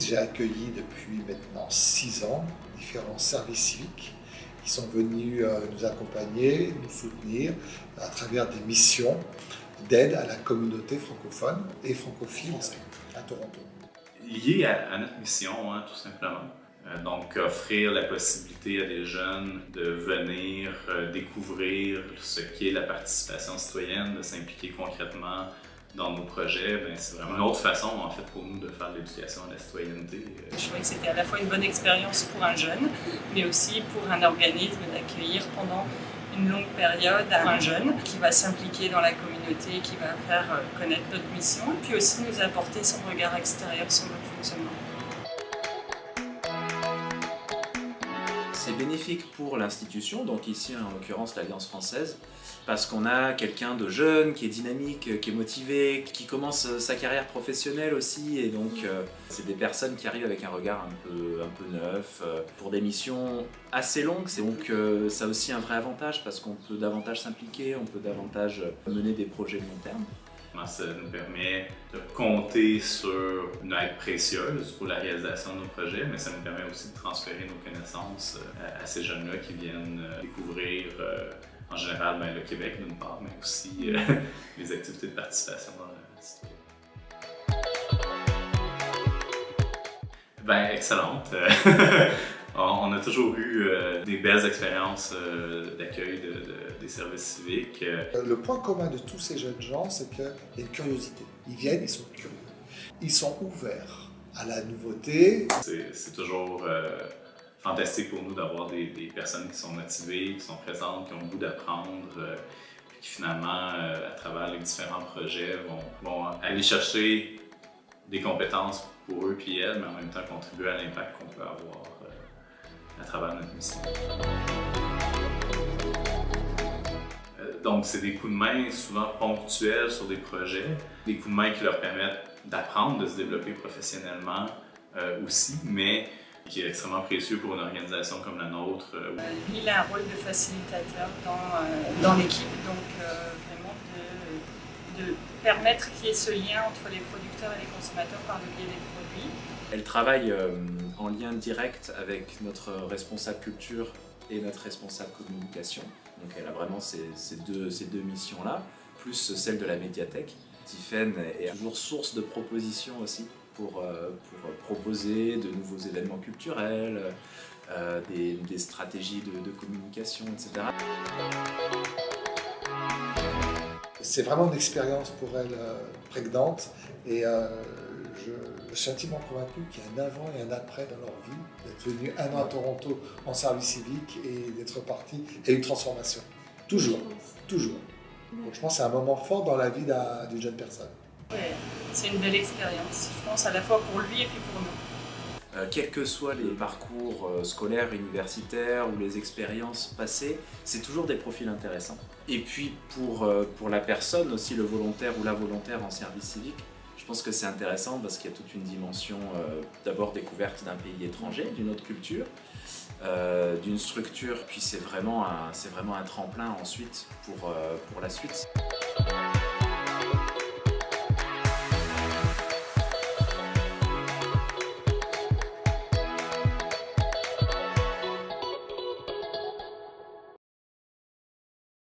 J'ai accueilli depuis maintenant 6 ans différents services civiques qui sont venus nous accompagner, nous soutenir à travers des missions d'aide à la communauté francophone et francophile à Toronto. Lié à notre mission, hein, tout simplement. Donc, offrir la possibilité à des jeunes de venir découvrir ce qu'est la participation citoyenne, de s'impliquer concrètement dans nos projets, c'est vraiment une autre façon en fait pour nous de faire de l'éducation à la citoyenneté. Je trouvais que c'était à la fois une bonne expérience pour un jeune, mais aussi pour un organisme d'accueillir pendant une longue période un jeune qui va s'impliquer dans la communauté, qui va faire connaître notre mission, et puis aussi nous apporter son regard extérieur sur notre fonctionnement. C'est bénéfique pour l'institution, donc ici en l'occurrence l'Alliance française, parce qu'on a quelqu'un de jeune, qui est dynamique, qui est motivé, qui commence sa carrière professionnelle aussi, et donc c'est des personnes qui arrivent avec un regard un peu neuf, pour des missions assez longues, donc ça a aussi un vrai avantage parce qu'on peut davantage s'impliquer, on peut davantage mener des projets de long terme. Ça nous permet de compter sur une aide précieuse pour la réalisation de nos projets, mais ça nous permet aussi de transférer nos connaissances à ces jeunes-là qui viennent découvrir en général le Québec d'une part, mais aussi les activités de participation dans la cité. Excellente. On a toujours eu des belles expériences d'accueil des services civiques. Le point commun de tous ces jeunes gens, c'est qu'il y a une curiosité. Ils viennent, ils sont curieux. Ils sont ouverts à la nouveauté. C'est toujours fantastique pour nous d'avoir des personnes qui sont motivées, qui sont présentes, qui ont le goût d'apprendre, qui finalement, à travers les différents projets, vont aller chercher des compétences pour eux et elles, mais en même temps contribuer à l'impact qu'on peut avoir à travers notre mission. Donc, c'est des coups de main souvent ponctuels sur des projets, des coups de main qui leur permettent d'apprendre, de se développer professionnellement aussi, mais qui est extrêmement précieux pour une organisation comme la nôtre. Il a un rôle de facilitateur dans l'équipe, donc vraiment de permettre qu'il y ait ce lien entre les producteurs et les consommateurs par le biais des produits. Elle travaille en lien direct avec notre responsable culture et notre responsable communication. Donc elle a vraiment ces deux missions-là, plus celle de la médiathèque. Tiffaine est toujours source de propositions aussi pour proposer de nouveaux événements culturels, des stratégies de communication, etc. C'est vraiment une expérience pour elle prégnante et je suis intimement convaincu qu'il y a un avant et un après dans leur vie, d'être venu 1 an à Toronto en service civique et d'être parti, et une transformation. Toujours, toujours. Donc je pense que c'est un moment fort dans la vie d'une jeune personne. Oui, c'est une belle expérience, je pense, à la fois pour lui et puis pour nous. Quels que soient les parcours scolaires, universitaires ou les expériences passées, c'est toujours des profils intéressants. Et puis pour la personne aussi, le volontaire ou la volontaire en service civique, je pense que c'est intéressant parce qu'il y a toute une dimension d'abord découverte d'un pays étranger, d'une autre culture, d'une structure, puis c'est vraiment un tremplin ensuite pour la suite.